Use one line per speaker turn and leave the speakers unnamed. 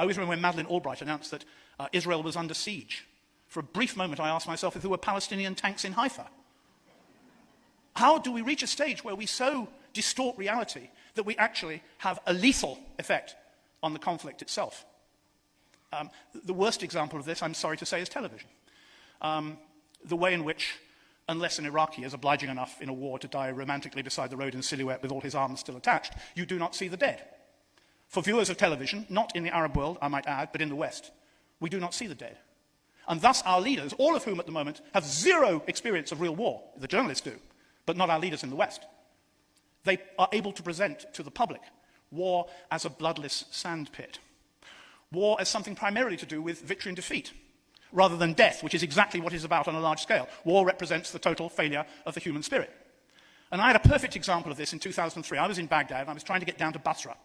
I always remember when Madeleine Albright announced that Israel was under siege. For a brief moment, I asked myself if there were Palestinian tanks in Haifa. How do we reach a stage where we so distort reality that we actually have a lethal effect on the conflict itself? The worst example of this, I'm sorry to say, is television. The way in which, unless an Iraqi is obliging enough in a war to die romantically beside the road in silhouette with all his arms still attached, you do not see the dead. For viewers of television, not in the Arab world, I might add, but in the West, we do not see the dead. And thus our leaders, all of whom at the moment have zero experience of real war, the journalists do, but not our leaders in the West, they are able to present to the public war as a bloodless sandpit. War as something primarily to do with victory and defeat, rather than death, which is exactly what it's about on a large scale. War represents the total failure of the human spirit. And I had a perfect example of this in 2003. I was in Baghdad, and I was trying to get down to Basra.